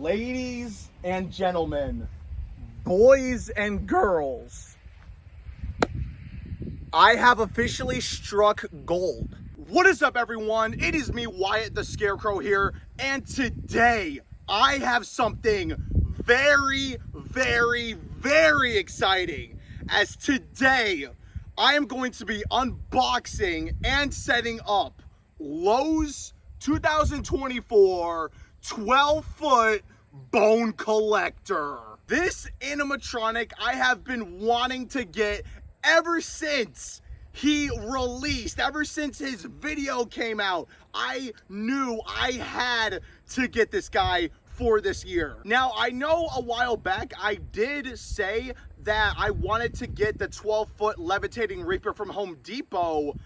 Ladies and gentlemen, boys and girls, I have officially struck gold. What is up, everyone? It is me, Wyatt the Scarecrow here, and today I have something very, very, very exciting, as today I am going to be unboxing and setting up Lowe's 2024 12-foot bone collector. This animatronic I have been wanting to get ever since he released, ever since his video came out. I knew I had to get this guy for this year. Now, I know a while back I did say that I wanted to get the 12-foot levitating Reaper from Home Depot,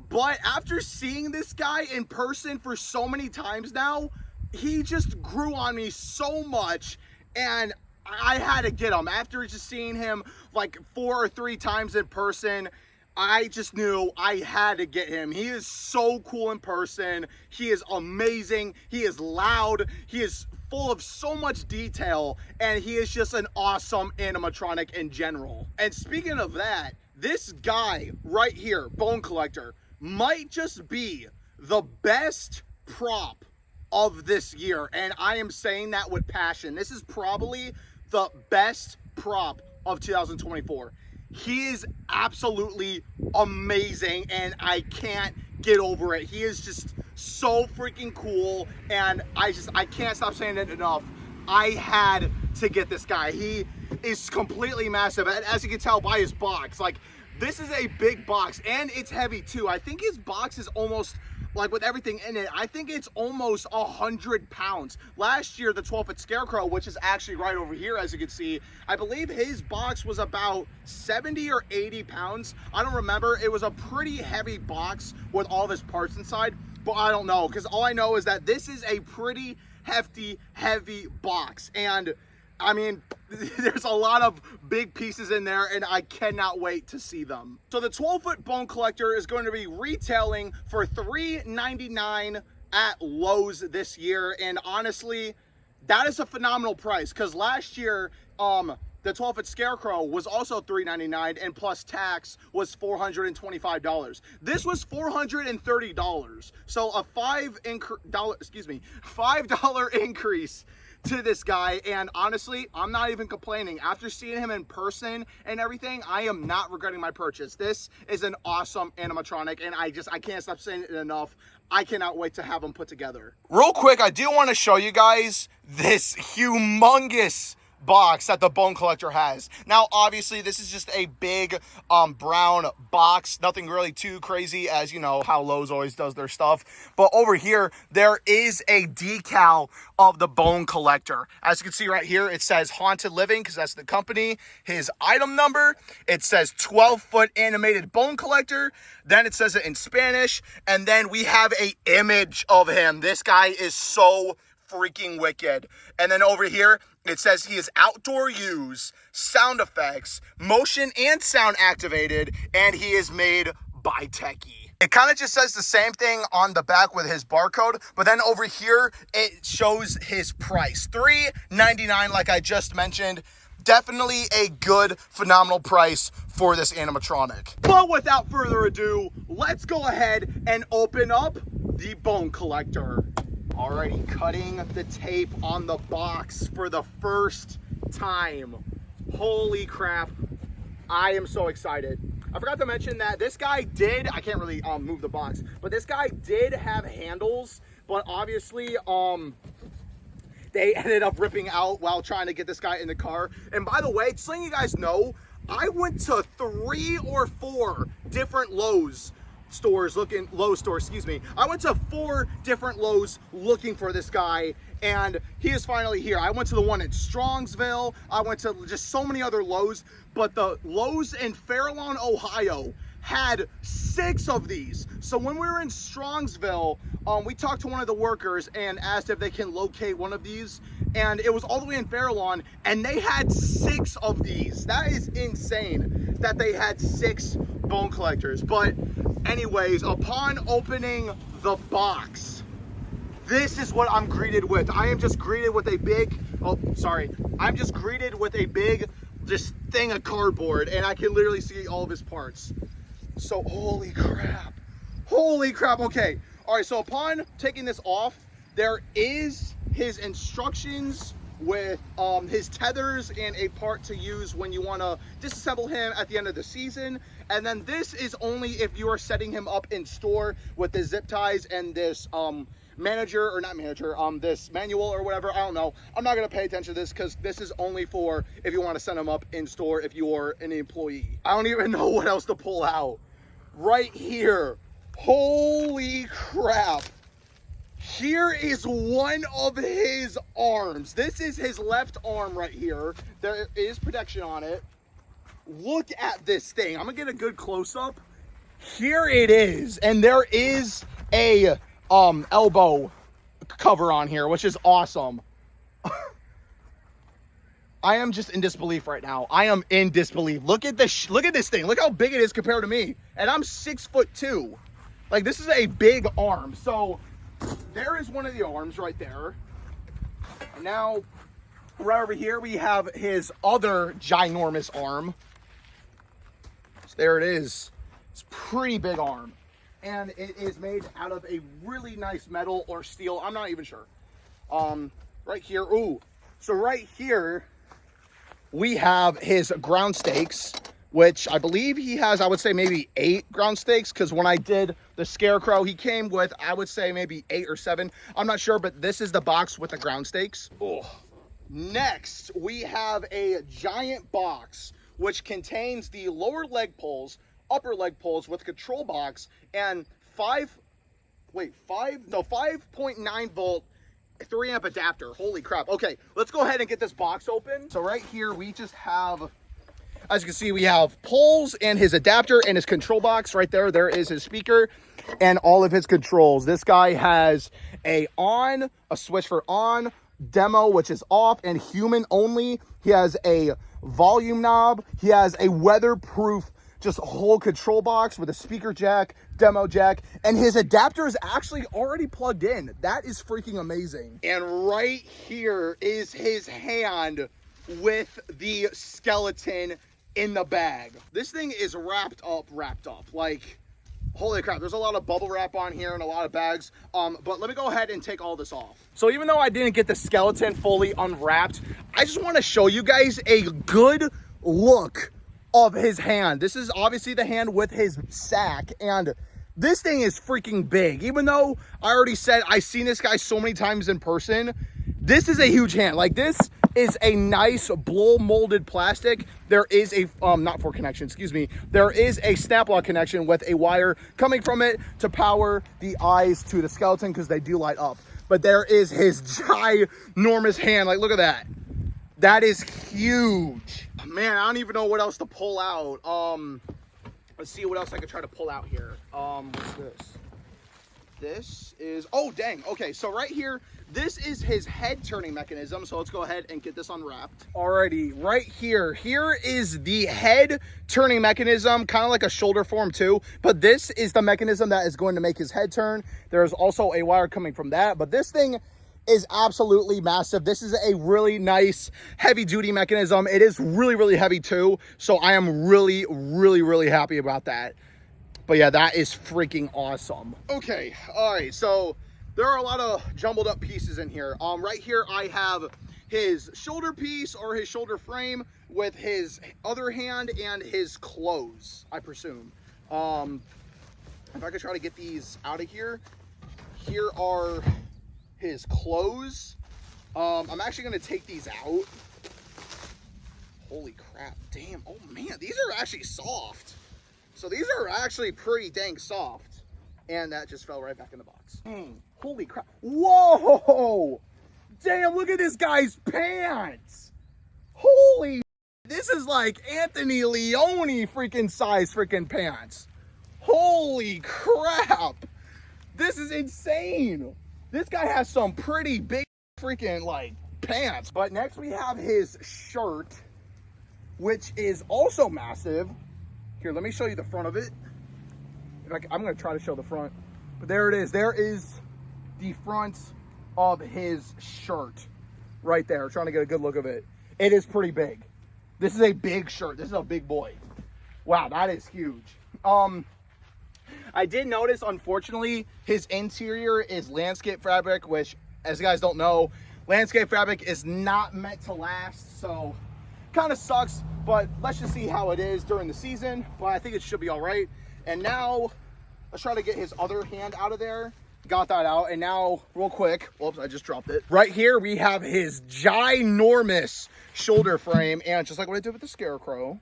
but after seeing this guy in person for so many times now, he just grew on me so much, and I had to get him. After just seeing him like 4 or 3 times in person, I just knew I had to get him. He is so cool in person. He is amazing. He is loud. He is full of so much detail, and he is just an awesome animatronic in general. And speaking of that, this guy right here, Bone Collector, might just be the best prop of this year, and I am saying that with passion. This is probably the best prop of 2024. He is absolutely amazing, and I can't get over it. He is just so freaking cool, and I can't stop saying it enough. I had to get this guy. He is completely massive, as you can tell by his box. Like, this is a big box, and it's heavy too. I think his box is almost, like with everything in it, I think it's almost 100 pounds. Last year, the 12-foot Scarecrow, which is actually right over here, as you can see, I believe his box was about 70 or 80 pounds. I don't remember. It was a pretty heavy box with all of his parts inside, but I don't know, because all I know is that this is a pretty hefty, heavy box. And I mean, there's a lot of big pieces in there, and I cannot wait to see them. So the 12-foot Bone Collector is going to be retailing for $3.99 at Lowe's this year. And honestly, that is a phenomenal price, because last year, the 12-foot Scarecrow was also $3.99, and plus tax was $425. This was $430. So a $5 increase to this guy, and honestly, I'm not even complaining. After seeing him in person and everything, I am not regretting my purchase. This is an awesome animatronic, and I can't stop saying it enough. I cannot wait to have them put together. Real quick, I do want to show you guys this humongous box that the Bone Collector has. Now, obviously, this is just a big brown box, nothing really too crazy, as you know how Lowe's always does their stuff. But over here, there is a decal of the Bone Collector. As you can see right here, it says Haunted Living, because that's the company. His item number, it says 12-foot animated Bone Collector. Then it says it in Spanish, and then we have a image of him. This guy is so freaking wicked. And then over here, it says he is outdoor use, sound effects, motion and sound activated, and he is made by Techie. It kind of just says the same thing on the back with his barcode, but then over here, it shows his price. $3.99, like I just mentioned. Definitely a good, phenomenal price for this animatronic. But without further ado, let's go ahead and open up the Bone Collector. Alrighty, cutting the tape on the box for the first time. Holy crap, I am so excited. I forgot to mention that this guy did, I can't really move the box, but this guy did have handles, but obviously they ended up ripping out while trying to get this guy in the car. And by the way, just letting you guys know, I went to 3 or 4 different Lowe's stores I went to 4 different Lowe's looking for this guy, and he is finally here. I went to the one in Strongsville. I went to just so many other Lowe's, but the Lowe's in Fairlawn, Ohio had 6 of these. So when we were in Strongsville, we talked to one of the workers and asked if they can locate one of these, and it was all the way in Fairlawn, and they had 6 of these. That is insane that they had 6 Bone Collectors. But anyways, upon opening the box, this is what I'm greeted with. I am just greeted with a big, I'm just greeted with a big, just thing of cardboard, and I can literally see all of his parts. So, holy crap. Holy crap, okay. All right, so upon taking this off, there is his instructions with his tethers and a part to use when you want to disassemble him at the end of the season. And then this is only if you are setting him up in store with the zip ties and this this manual or whatever. I don't know. I'm not going to pay attention to this because this is only for if you want to send him up in store if you're an employee. I don't even know what else to pull out. Right here. Holy crap. Here is one of his arms. This is his left arm right here. There is protection on it. Look at this thing. I'm gonna get a good close-up. Here it is. And there is a elbow cover on here, which is awesome. I am just in disbelief right now. I am in disbelief. Look at this. Look at this thing. Look how big it is compared to me. And I'm 6'2". Like, this is a big arm. So there is one of the arms right there. And now, right over here, we have his other ginormous arm. So there it is. It's a pretty big arm. And it is made out of a really nice metal or steel. I'm not even sure. Right here. Ooh. So right here, we have his ground stakes, which I believe he has, I would say maybe 8 ground stakes, because when I did the Scarecrow, he came with, I would say maybe 8 or 7. I'm not sure, but this is the box with the ground stakes. Oh. Next, we have a giant box, which contains the lower leg pulls, upper leg pulls with control box, and 5.9 volt 3 amp adapter. Holy crap. Okay, let's go ahead and get this box open. So right here, we just have, as you can see, we have poles and his adapter and his control box. Right there, there is his speaker and all of his controls. This guy has a switch for on, demo, which is off, and human only. He has a volume knob. He has a weatherproof just whole control box with a speaker jack, demo jack, and his adapter is actually already plugged in. That is freaking amazing. And right here is his hand with the skeleton in the bag. This thing is wrapped up. Like, holy crap, there's a lot of bubble wrap on here and a lot of bags. But let me go ahead and take all this off. So even though I didn't get the skeleton fully unwrapped, I just want to show you guys a good look of his hand. This is obviously the hand with his sack, and this thing is freaking big. Even though I already said I've seen this guy so many times in person, this is a huge hand. Like, this is a nice blow molded plastic. There is a not for connection, excuse me. There is a snap lock connection with a wire coming from it to power the eyes to the skeleton, because they do light up. But there is his ginormous hand. Like, look at that. That is huge. Man, I don't even know what else to pull out. Let's see what else I could try to pull out here. What's this? This is, oh dang, okay, so right here, this is his head turning mechanism. So let's go ahead and get this unwrapped. Alrighty, right here is the head turning mechanism, kind of like a shoulder form too, but this is the mechanism that is going to make his head turn. There's also a wire coming from that, but this thing is absolutely massive. This is a really nice heavy duty mechanism. It is really, really heavy too. So I am really, really, really happy about that. But yeah, that is freaking awesome. Okay, all right, so there are a lot of jumbled up pieces in here. Right here I have his shoulder piece or his shoulder frame with his other hand and his clothes, I presume. If I could try to get these out of here. Here are his clothes. I'm actually gonna take these out. Holy crap, damn. Oh man, these are actually soft. So these are actually pretty dang soft. And that just fell right back in the box. Dang, holy crap. Whoa, damn, look at this guy's pants. Holy, this is like Anthony Leone freaking size freaking pants. Holy crap, this is insane. This guy has some pretty big freaking like pants. But next we have his shirt, which is also massive. Here, let me show you the front of it. I'm gonna try to show the front, but there it is. There is the front of his shirt right there. Trying to get a good look of it. It is pretty big. This is a big shirt. This is a big boy. Wow, that is huge. I did notice, unfortunately, his interior is landscape fabric, which, as you guys don't know, landscape fabric is not meant to last, so kind of sucks, but let's just see how it is during the season. But I think it should be all right. And now, let's try to get his other hand out of there. Got that out, and now, real quick, whoops, I just dropped it. Right here, we have his ginormous shoulder frame, and just like what I did with the Scarecrow,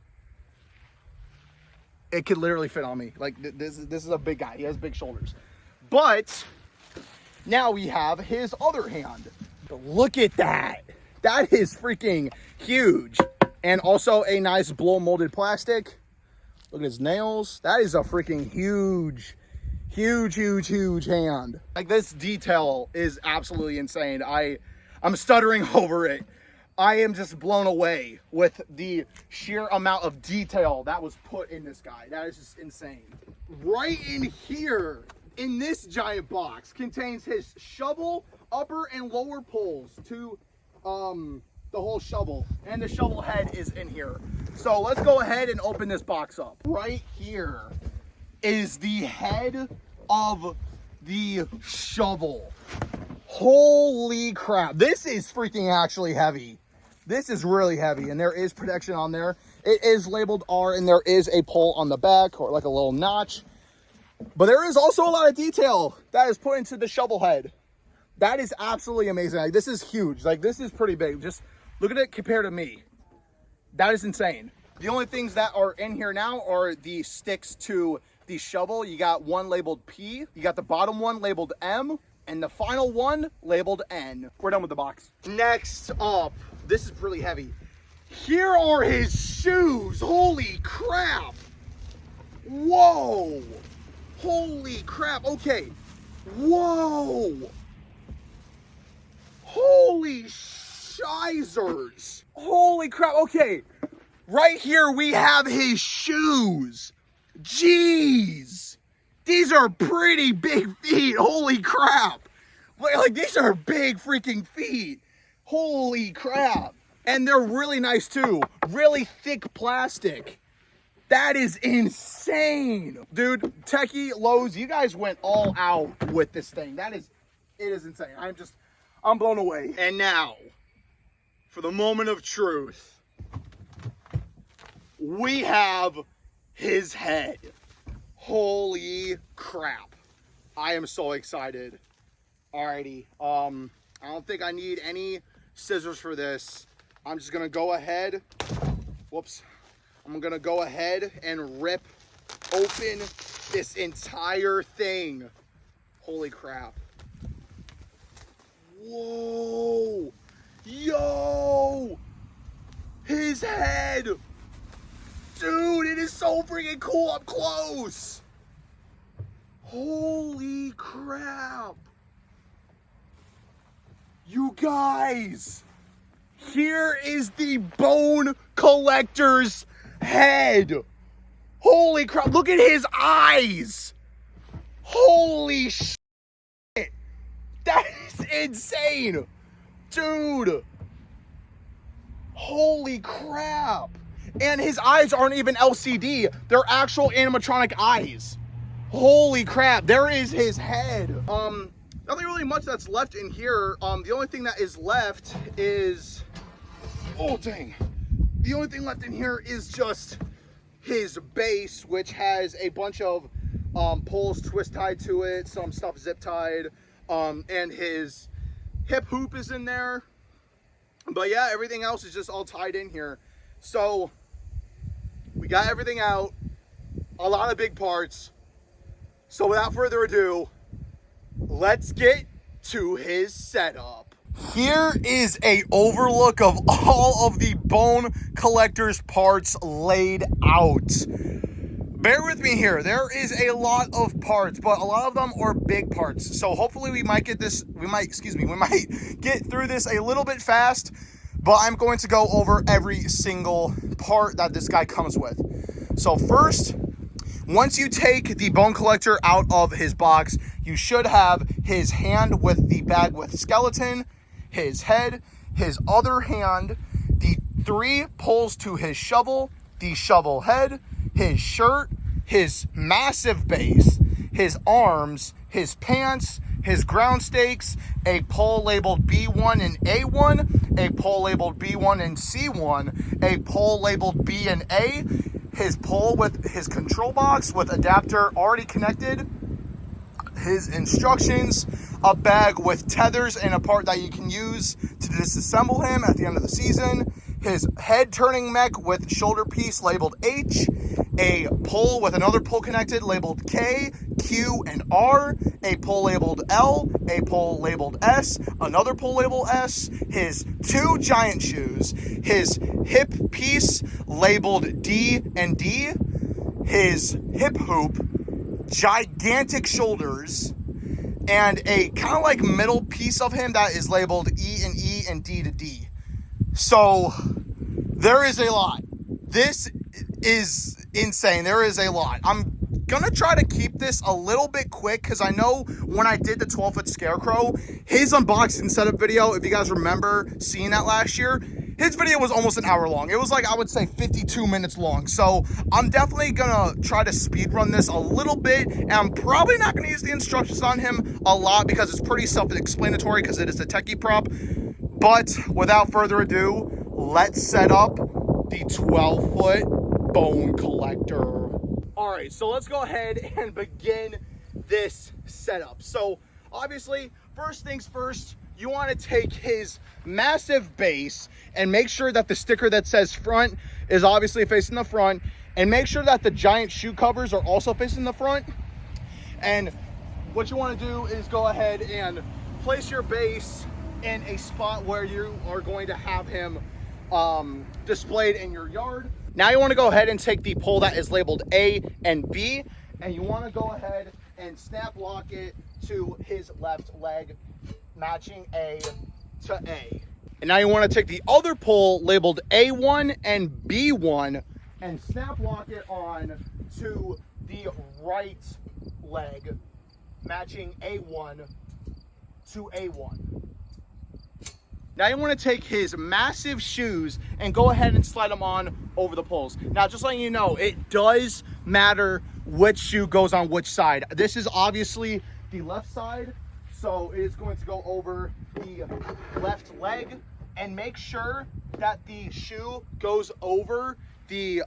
it could literally fit on me. Like, this is a big guy. He has big shoulders. But now we have his other hand. Look at that. That is freaking huge. And also a nice blow molded plastic. Look at his nails. That is a freaking huge hand. Like, this detail is absolutely insane. I'm stuttering over it. I am just blown away with the sheer amount of detail that was put in this guy. That is just insane. Right in here, in this giant box, contains his shovel, upper and lower poles to the whole shovel. And the shovel head is in here. So let's go ahead and open this box up. Right here is the head of the shovel. Holy crap. This is freaking actually heavy. This is really heavy, and there is protection on there. It is labeled R, and there is a pole on the back, or like a little notch. But there is also a lot of detail that is put into the shovel head. That is absolutely amazing. Like, this is huge. Like, this is pretty big. Just look at it compared to me. That is insane. The only things that are in here now are the sticks to the shovel. You got one labeled P. You got the bottom one labeled M. And the final one labeled N. We're done with the box. Next up, this is really heavy. Here are his shoes. Holy crap. Whoa. Holy crap. Okay. Whoa. Holy shizers. Holy crap. Okay. Right here we have his shoes. Jeez. These are pretty big feet. Holy crap. Like, these are big freaking feet. Holy crap. And they're really nice too. Really thick plastic. That is insane. Dude, Techie, Lowe's, you guys went all out with this thing. It is insane. I'm blown away. And now, for the moment of truth, we have his head. Holy crap. I am so excited. Alrighty. I don't think I need any scissors for this. I'm just gonna go ahead. Whoops. I'm gonna go ahead and rip open this entire thing. Holy crap. Whoa. Yo. His head. Dude, it is so freaking cool up close. Holy crap. You guys, here is the bone collector's head. Holy crap, look at his eyes. Holy shit. That is insane. Dude. Holy crap. And his eyes aren't even LCD. They're actual animatronic eyes. Holy crap. There is his head. Nothing really much that's left in here. The only thing that is left is... Oh, dang. The only thing left in here is just his base, which has a bunch of poles twist tied to it. Some stuff zip tied. And his hip hoop is in there. But yeah, everything else is just all tied in here. So... we got everything out, a lot of big parts. So without further ado, let's get to his setup. Here is a overlook of all of the bone collector's parts laid out. Bear with me here. There is a lot of parts, but a lot of them are big parts. So hopefully we might get through this a little bit fast. But I'm going to go over every single part that this guy comes with. So first, Once you take the bone collector out of his box, you should have his hand with the bag with skeleton, his head, his other hand, the 3 poles to his shovel, the shovel head, his shirt, his massive base, his arms, his pants, his ground stakes, a pole labeled B1 and A1, a pole labeled B1 and C1, a pole labeled B and A, his pole with his control box with adapter already connected, his instructions, a bag with tethers and a part that you can use to disassemble him at the end of the season, his head turning mech with shoulder piece labeled H, a pole with another pole connected labeled K, Q, and R, a pole labeled L, a pole labeled S, another pole labeled S, his 2 giant shoes, his hip piece labeled D and D, his hip hoop, gigantic shoulders, and a kind of like middle piece of him that is labeled E and E and D to D. So there is a lot. This is insane. There is a lot. I'm gonna try to keep this a little bit quick because I know when I did the 12-foot scarecrow, his unboxing setup video, if you guys remember seeing that last year, his video was almost an hour long. It was like, I would say 52 minutes long. So I'm definitely gonna try to speed run this a little bit, and I'm probably not gonna use the instructions on him a lot because it's pretty self-explanatory because it is a techie prop. But without further ado, let's set up the 12-foot bone collector. All right, so let's go ahead and begin this setup. So obviously, first things first, you want to take his massive base and make sure that the sticker that says front is obviously facing the front, and make sure that the giant shoe covers are also facing the front. And what you want to do is go ahead and place your base in a spot where you are going to have him displayed in your yard. Now you want to go ahead and take the pole that is labeled A and B, and you want to go ahead and snap lock it to his left leg, matching A to A. And now you want to take the other pole labeled A1 and B1 and snap lock it on to the right leg, matching A1 to A1. Now you want to take his massive shoes and go ahead and slide them on over the poles. Now, just letting you know, it does matter which shoe goes on which side. This is obviously the left side, so it is going to go over the left leg, and make sure that the shoe goes over the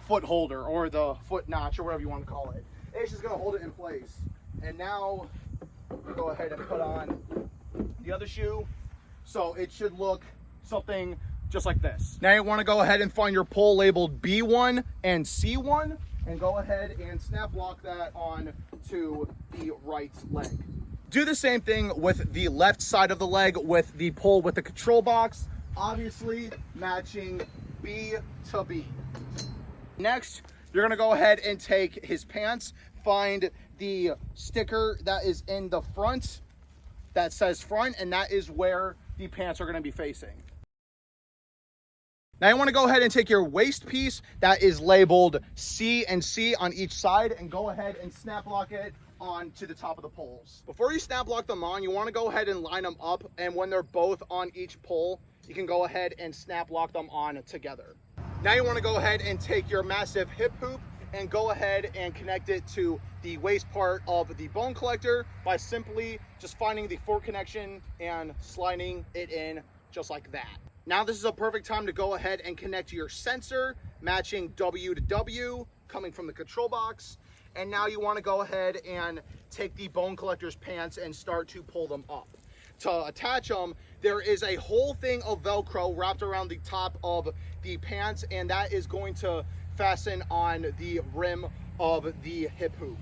foot holder or the foot notch or whatever you want to call it. It's just going to hold it in place. And now go ahead and put on the other shoe. So it should look something just like this. Now you want to go ahead and find your pole labeled B1 and C1 and go ahead and snap lock that on to the right leg. Do the same thing with the left side of the leg with the pole with the control box, obviously matching B to B. Next, you're gonna go ahead and take his pants, find the sticker that is in the front that says front, and that is where the pants are going to be facing. Now you want to go ahead and take your waist piece that is labeled C and C on each side and go ahead and snap lock it on to the top of the poles. Before you snap lock them on, you want to go ahead and line them up, and when they're both on each pole, you can go ahead and snap lock them on together. Now you want to go ahead and take your massive hip hoop and go ahead and connect it to the waist part of the bone collector by simply just finding the fork connection and sliding it in just like that. Now this is a perfect time to go ahead and connect your sensor, matching W to W, coming from the control box. And now you want to go ahead and take the bone collector's pants and start to pull them up. To attach them, there is a whole thing of Velcro wrapped around the top of the pants, and that is going to fasten on the rim of the hip hoop.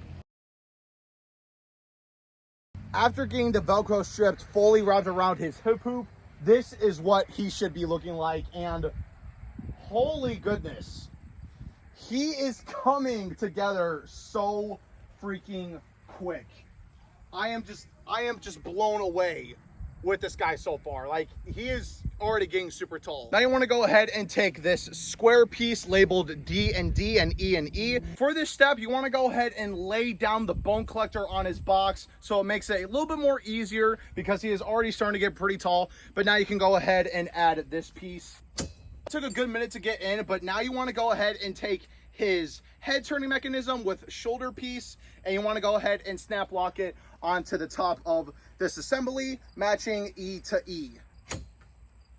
After getting the Velcro stripped fully wrapped around his hip hoop, this is what he should be looking like, and holy goodness, he is coming together so freaking quick. I am just blown away with this guy so far. Like, he is already getting super tall. Now you want to go ahead and take this square piece labeled D and D and E and E. For this step, you want to go ahead and lay down the bone collector on his box, so it makes it a little bit more easier because he is already starting to get pretty tall. But now you can go ahead and add this piece. It took a good minute to get in, but now you want to go ahead and take his head turning mechanism with shoulder piece, and you want to go ahead and snap lock it onto the top of this assembly, matching E to E.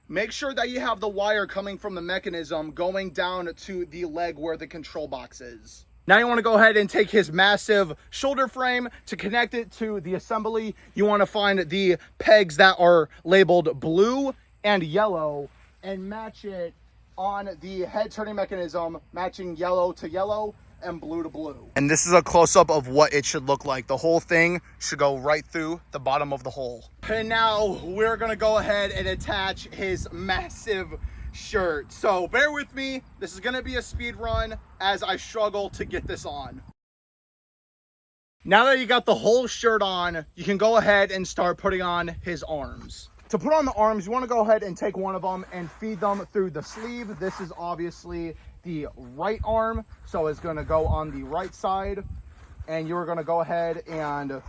Make sure that you have the wire coming from the mechanism going down to the leg where the control box is. Now you want to go ahead and take his massive shoulder frame to connect it to the assembly. You want to find the pegs that are labeled blue and yellow and match it on the head turning mechanism, matching yellow to yellow and blue to blue. And this is a close-up of what it should look like. The whole thing should go right through the bottom of the hole. And now we're gonna go ahead and attach his massive shirt. So bear with me. This is gonna be a speed run as I struggle to get this on. Now that you got the whole shirt on, you can go ahead and start putting on his arms. To put on the arms, you want to go ahead and take one of them and feed them through the sleeve. This is obviously the right arm, so it's going to go on the right side. And you're going to go ahead and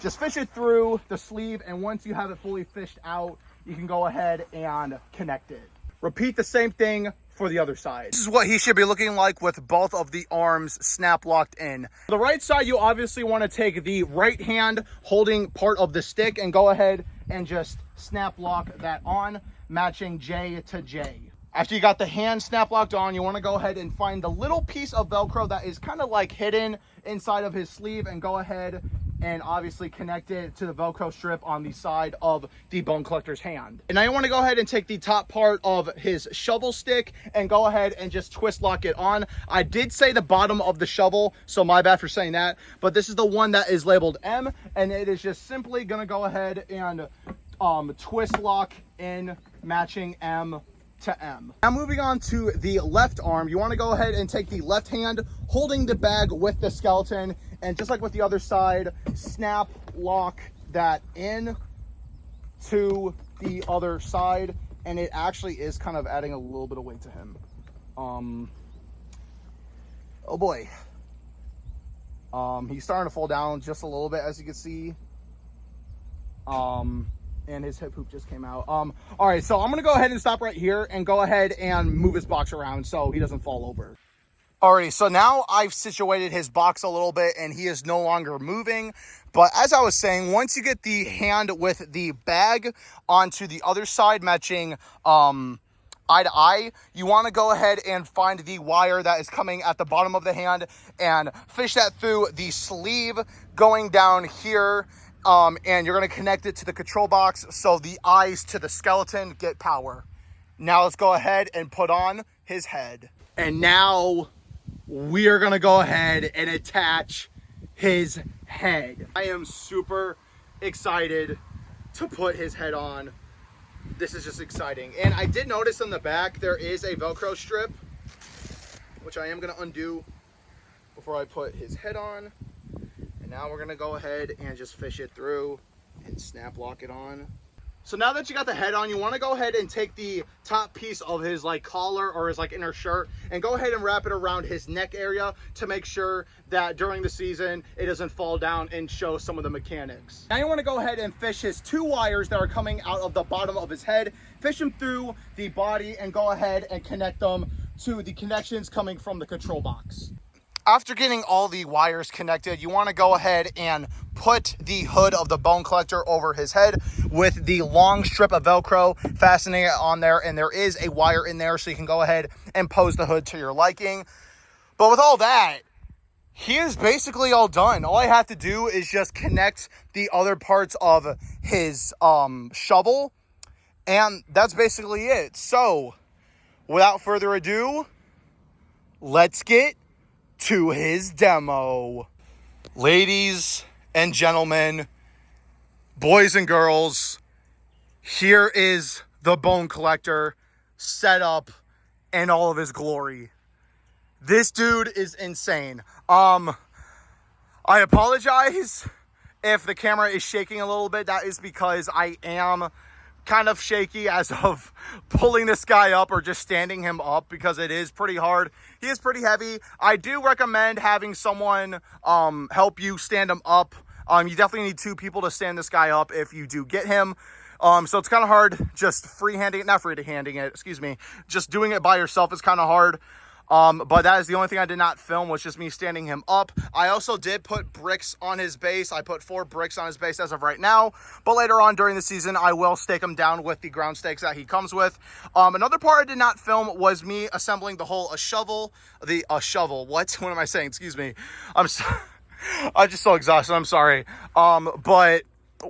just fish it through the sleeve. And once you have it fully fished out, you can go ahead and connect it. Repeat the same thing for the other side. This is what he should be looking like with both of the arms snap locked in. The right side, you obviously want to take the right hand holding part of the stick and go ahead and just snap lock that on, matching J to J. After you got the hand snap locked on, you want to go ahead and find the little piece of Velcro that is kind of like hidden inside of his sleeve and go ahead and obviously connect it to the Velcro strip on the side of the bone collector's hand. And now you want to go ahead and take the top part of his shovel stick and go ahead and just twist lock it on. I did say the bottom of the shovel, so my bad for saying that, but this is the one that is labeled M, and it is just simply going to go ahead and twist lock in, matching M to M. Now moving on to the left arm, you want to go ahead and take the left hand holding the bag with the skeleton, and just like with the other side, snap lock that in to the other side, and it actually is kind of adding a little bit of weight to him. Oh boy. He's starting to fall down just a little bit, as you can see. And his hip hoop just came out. All right, so I'm gonna go ahead and stop right here and go ahead and move his box around so he doesn't fall over. Alrighty, so now I've situated his box a little bit and he is no longer moving. But as I was saying, once you get the hand with the bag onto the other side, matching eye to eye, you want to go ahead and find the wire that is coming at the bottom of the hand and fish that through the sleeve going down here. And you're going to connect it to the control box so the eyes to the skeleton get power. Now let's go ahead and put on his head. And now we are going to go ahead and attach his head. I am super excited to put his head on. This is just exciting. And I did notice on the back there is a Velcro strip, which I am going to undo before I put his head on. And now we're gonna go ahead and just fish it through and snap lock it on. So now that you got the head on, you wanna go ahead and take the top piece of his like collar or his like inner shirt and go ahead and wrap it around his neck area to make sure that during the season, it doesn't fall down and show some of the mechanics. Now you wanna go ahead and fish his two wires that are coming out of the bottom of his head, fish them through the body and go ahead and connect them to the connections coming from the control box. After getting all the wires connected, you want to go ahead and put the hood of the bone collector over his head with the long strip of Velcro, fastening it on there, and there is a wire in there so you can go ahead and pose the hood to your liking. But with all that, he is basically all done. All I have to do is just connect the other parts of his shovel, and that's basically it. So, without further ado, let's get to his demo. Ladies and gentlemen, boys and girls, here is the bone collector set up in all of his glory. This dude is insane. I apologize if the camera is shaking a little bit, that is because I am kind of shaky as of pulling this guy up or just standing him up, because it is pretty hard. He is pretty heavy. I do recommend having someone help you stand him up. You definitely need 2 people to stand this guy up if you do get him. So it's kind of hard just just doing it by yourself is kind of hard. But that is the only thing I did not film, was just me standing him up. I also did put bricks on his base. I put 4 bricks on his base as of right now, but later on during the season, I will stake him down with the ground stakes that he comes with. Another part I did not film was me assembling the whole shovel. What am I saying? Excuse me. I'm just so exhausted. I'm sorry. But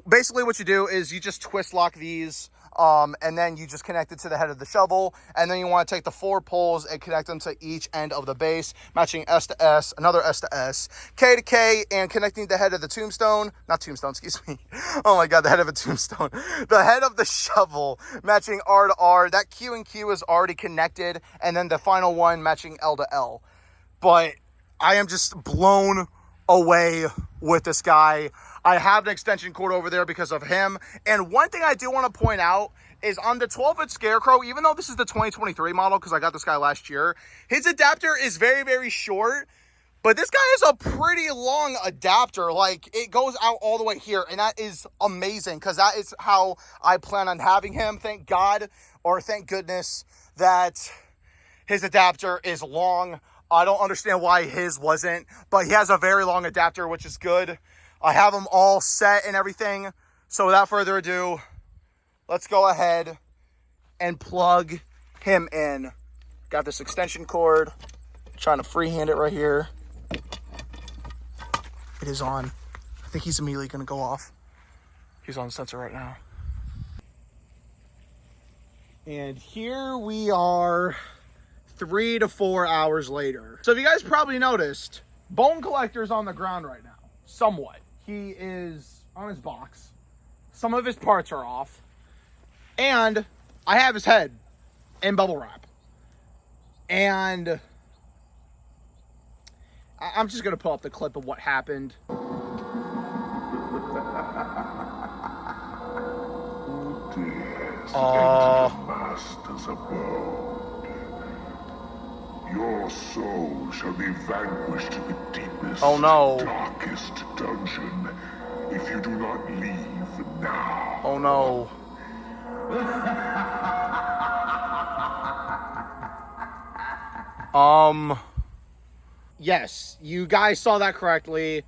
basically what you do is you just twist lock these, and then you just connect it to the head of the shovel, and then you want to take the 4 poles and connect them to each end of the base, matching S to S, another S to S, K to K, and connecting the head of the oh my god, the head of a tombstone, the head of the shovel matching R to R. That Q and Q is already connected, and then the final one matching L to L. But I am just blown away with this guy. I have an extension cord over there because of him. And one thing I do want to point out is on the 12-inch Scarecrow, even though this is the 2023 model, because I got this guy last year, his adapter is very, very short. But this guy is a pretty long adapter. Like, it goes out all the way here. And that is amazing, because that is how I plan on having him. Thank God, or thank goodness, that his adapter is long. I don't understand why his wasn't, but he has a very long adapter, which is good. I have them all set and everything. So without further ado, let's go ahead and plug him in. Got this extension cord. Trying to freehand it right here. It is on. I think he's immediately going to go off. He's on the sensor right now. And here we are 3 to 4 hours later. So if you guys probably noticed, Bone Collector's on the ground right now. Somewhat. He is on his box. Some of his parts are off. And I have his head in bubble wrap. And I'm just going to pull up the clip of what happened. Master's abode. Your soul shall be vanquished to the deepest, darkest dungeon if you do not leave now. Oh no. Yes, you guys saw that correctly.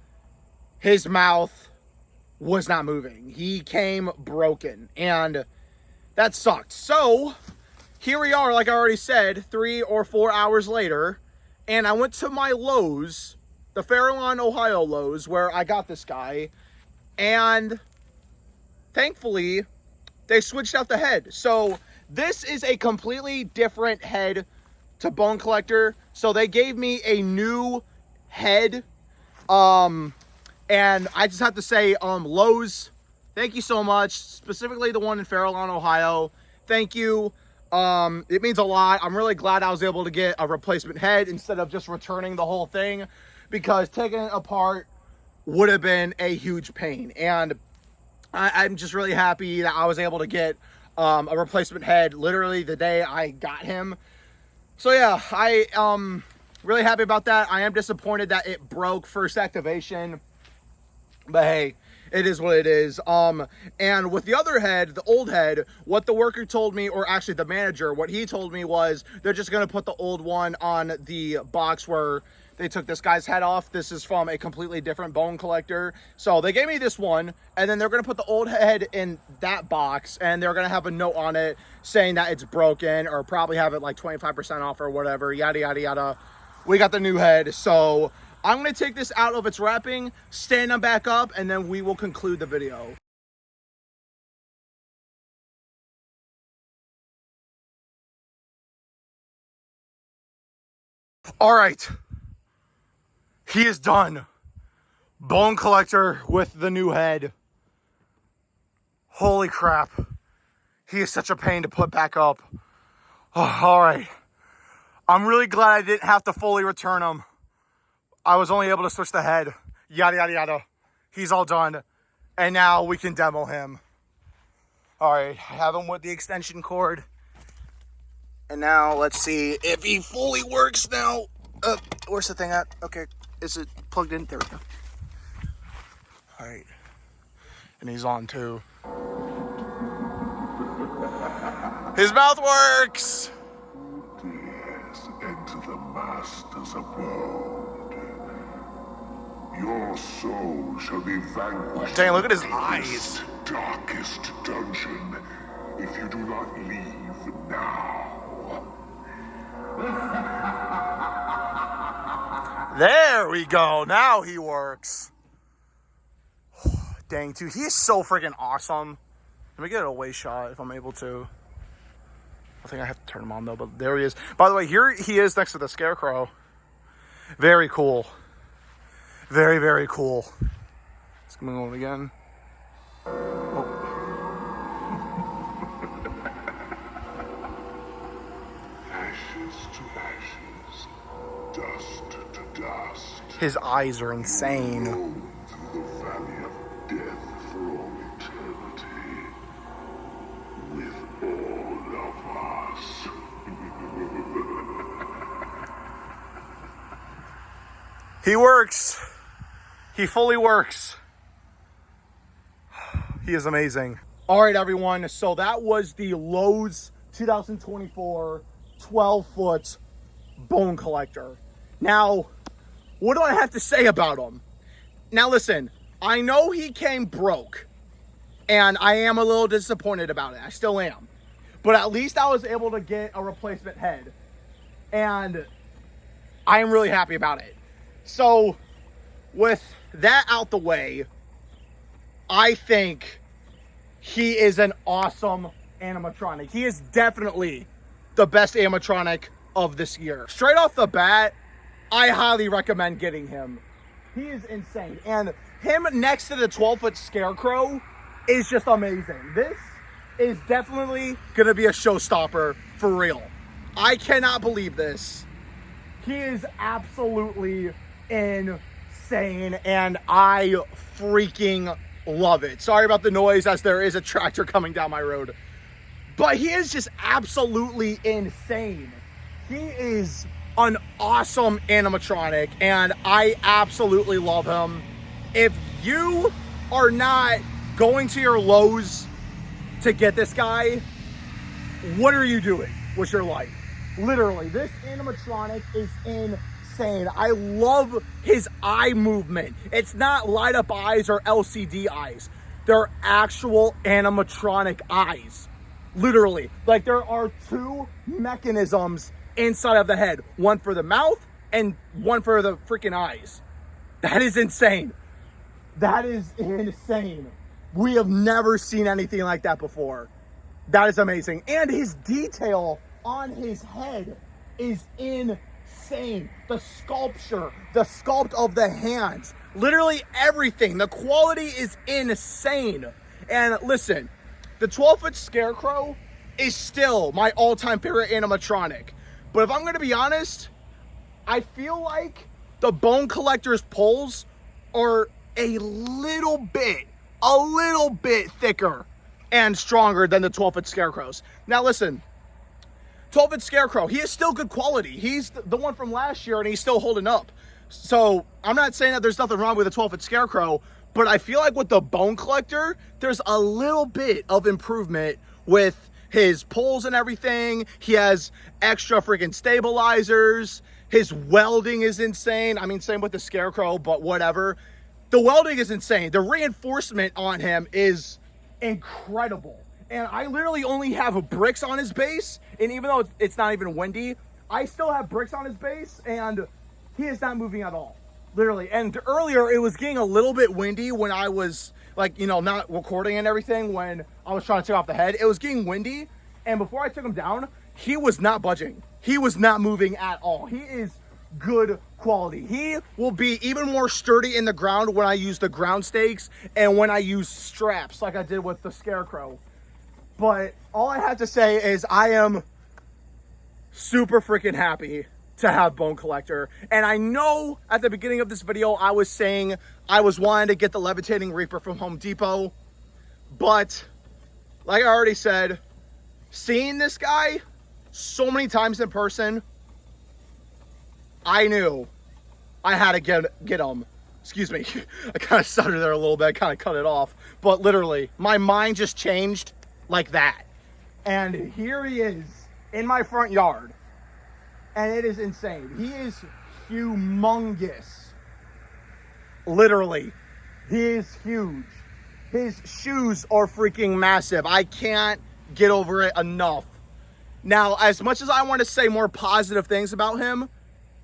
His mouth was not moving. He came broken, and that sucked. So here we are, like I already said, 3 or 4 hours later, and I went to my Lowe's, the Fairlawn, Ohio Lowe's, where I got this guy, and thankfully, they switched out the head. So this is a completely different head to Bone Collector. So they gave me a new head, and I just have to say, Lowe's, thank you so much, specifically the one in Fairlawn, Ohio. Thank you. It means a lot. I'm really glad I was able to get a replacement head instead of just returning the whole thing, because taking it apart would have been a huge pain. And I'm just really happy that I was able to get a replacement head literally the day I got him. So yeah, I really happy about that. I am disappointed that it broke first activation, but hey, it is what it is. And with the other head, the old head, what the worker told me, or actually the manager, what he told me was they're just going to put the old one on the box where they took this guy's head off. This is from a completely different Bone Collector. So they gave me this one, and then they're going to put the old head in that box, and they're going to have a note on it saying that it's broken, or probably have it like 25% off or whatever, yada, yada, yada. We got the new head. So I'm going to take this out of its wrapping, stand them back up, and then we will conclude the video. All right. He is done. Bone Collector with the new head. Holy crap. He is such a pain to put back up. Oh, all right. I'm really glad I didn't have to fully return him. I was only able to switch the head. Yada, yada, yada. He's all done. And now we can demo him. All right, I have him with the extension cord. And now let's see if he fully works now. Where's the thing at? Okay, is it plugged in? There we go. All right, and he's on too. His mouth works! Yes, enter the master's abode. Your soul shall be vanquished. Dang, look at his in eyes. the darkest dungeon if you do not leave now. There we go. Now he works. Dang, dude, he is so freaking awesome. Let me get a away shot if I'm able to. I think I have to turn him on though, but there he is. By the way, here he is next to the Scarecrow. Very cool. Very, very cool. Let's go on again. Oh. Ashes to ashes, dust to dust. His eyes are insane. Roam through the valley of death for all eternity. With all of us. He works. He fully works. He is amazing. All right, everyone. So that was the Lowe's 2024 12-foot bone collector. Now, what do I have to say about him? Now, listen, I know he came broke, and I am a little disappointed about it. I still am. But at least I was able to get a replacement head, and I am really happy about it. So, with that out the way, I think he is an awesome animatronic. He is definitely the best animatronic of this year. Straight off the bat, I highly recommend getting him. He is insane. And him next to the 12-foot Scarecrow is just amazing. This is definitely going to be a showstopper for real. I cannot believe this. He is absolutely insane, and I freaking love it. Sorry about the noise as there is a tractor coming down my road. But he is just absolutely insane. He is an awesome animatronic, and I absolutely love him. If you are not going to your Lowe's to get this guy, what are you doing with your life? Literally, this animatronic is insane. I love his eye movement. It's not light up eyes or LCD eyes. They're actual animatronic eyes. Literally. Like, there are two mechanisms inside of the head. One for the mouth and one for the freaking eyes. That is insane. That is insane. We have never seen anything like that before. That is amazing. And his detail on his head is insane. The sculpture, the sculpt of the hands, literally everything. The quality is insane. And listen, the 12-foot Scarecrow is still my all-time favorite animatronic. But if I'm going to be honest, I feel like the Bone Collector's poles are a little bit thicker and stronger than the 12-foot Scarecrows. Now listen, 12-foot Scarecrow, he is still good quality. He's the one from last year, and he's still holding up. So I'm not saying that there's nothing wrong with the 12-foot Scarecrow, but I feel like with the Bone Collector, there's a little bit of improvement with his poles and everything. He has extra freaking stabilizers. His welding is insane. I mean, same with the Scarecrow, but whatever. The welding is insane. The reinforcement on him is incredible. And I literally only have bricks on his base, and even though it's not even windy, I still have bricks on his base, and he is not moving at all. Literally. And earlier, it was getting a little bit windy when I was, like, you know, not recording and everything, when I was trying to take off the head. It was getting windy, and before I took him down, he was not budging. He was not moving at all. He is good quality. He will be even more sturdy in the ground when I use the ground stakes and when I use straps like I did with the Scarecrow. But all I have to say is I am super freaking happy to have Bone Collector. And I know at the beginning of this video, I was saying I was wanting to get the Levitating Reaper from Home Depot. But like I already said, seeing this guy so many times in person, I knew I had to get him. Excuse me, I kind of stuttered there a little bit, I kind of cut it off. But literally, my mind just changed like that. And here he is in my front yard. And it is insane. He is humongous. Literally, he is huge. His shoes are freaking massive. I can't get over it enough. Now, as much as I want to say more positive things about him,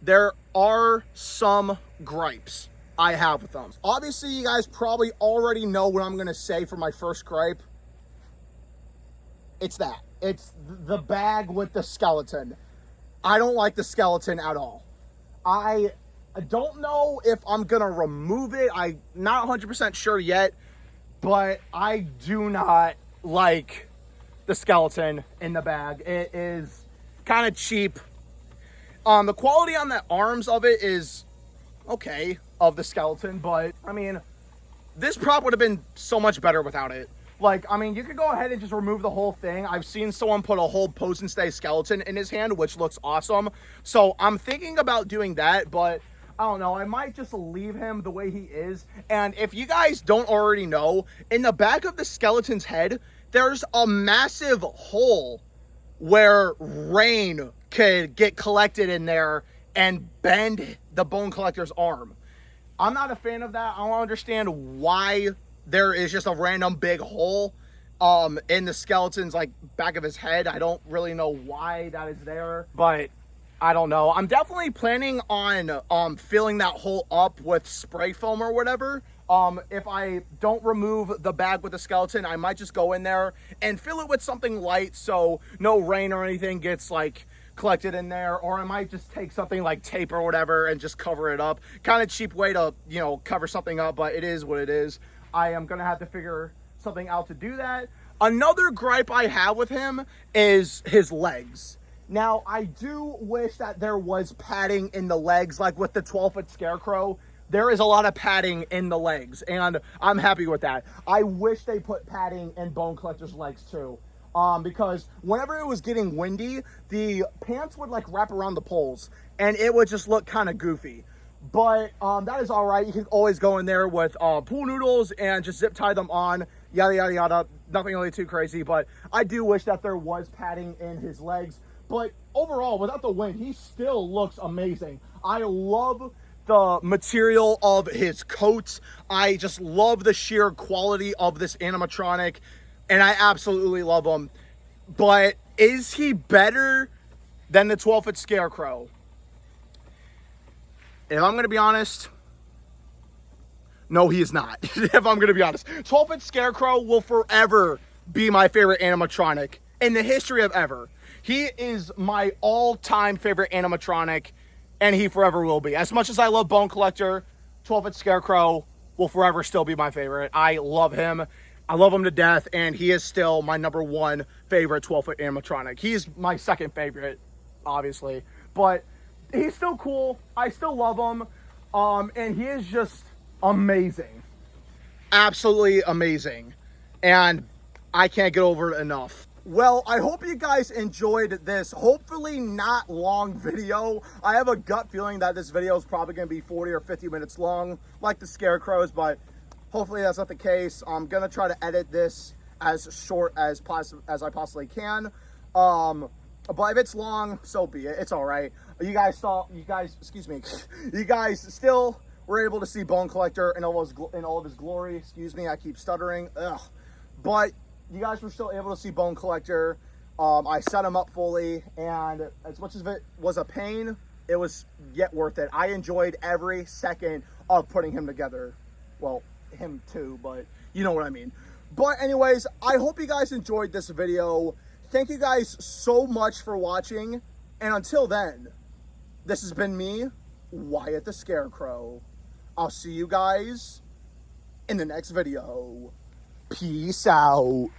there are some gripes I have with them. Obviously, you guys probably already know what I'm going to say for my first gripe. It's that. It's the bag with the skeleton. I don't like the skeleton at all. I don't know if I'm going to remove it. I'm not 100% sure yet. But I do not like the skeleton in the bag. It is kind of cheap. The quality on the arms of it is okay, of the skeleton. But, I mean, this prop would have been so much better without it. Like, I mean, you could go ahead and just remove the whole thing. I've seen someone put a whole pose and stay skeleton in his hand, which looks awesome. So I'm thinking about doing that, but I don't know. I might just leave him the way he is. And if you guys don't already know, in the back of the skeleton's head, there's a massive hole where rain could get collected in there and bend the Bone Collector's arm. I'm not a fan of that. I don't understand why there is just a random big hole in the skeleton's like back of his head. I don't really know why that is there, but I don't know. I'm definitely planning on filling that hole up with spray foam or whatever. If I don't remove the bag with the skeleton, I might just go in there and fill it with something light so no rain or anything gets like collected in there. Or I might just take something like tape or whatever and just cover it up. Kind of cheap way to, you know, cover something up, but it is what it is. I am going to have to figure something out to do that. Another gripe I have with him is his legs. Now, I do wish that there was padding in the legs, like with the 12-foot Scarecrow. There is a lot of padding in the legs, and I'm happy with that. I wish they put padding in Bone Collector's legs, too. Because whenever it was getting windy, the pants would, like, wrap around the poles, and it would just look kind of goofy. But that is all right. You can always go in there with pool noodles and just zip tie them on, yada, yada, yada. Nothing really too crazy, but I do wish that there was padding in his legs. But overall, without the wind, he still looks amazing. I love the material of his coat. I just love the sheer quality of this animatronic, and I absolutely love him. But is he better than the 12-foot Scarecrow? If I'm going to be honest, no, he is not. If I'm going to be honest. 12-foot Scarecrow will forever be my favorite animatronic in the history of ever. He is my all-time favorite animatronic, and he forever will be. As much as I love Bone Collector, 12-foot Scarecrow will forever still be my favorite. I love him. I love him to death, and he is still my #1 favorite 12-foot animatronic. He's my second favorite, obviously. But he's still cool. I still love him. And he is just amazing. Absolutely amazing. And I can't get over it enough. Well, I hope you guys enjoyed this hopefully not long video. I have a gut feeling that this video is probably going to be 40 or 50 minutes long, like the Scarecrows, but hopefully that's not the case. I'm going to try to edit this as short as I possibly can. But if it's long, so be it. It's all right. You guys still were able to see Bone Collector in all of his glory. Excuse me, I keep stuttering. Ugh. But you guys were still able to see Bone Collector. I set him up fully, and as much as it was a pain, it was yet worth it. I enjoyed every second of putting him together. Well, him too, but you know what I mean. But anyways, I hope you guys enjoyed this video. Thank you guys so much for watching, and until then, this has been me, Wyatt the Scarecrow. I'll see you guys in the next video. Peace out.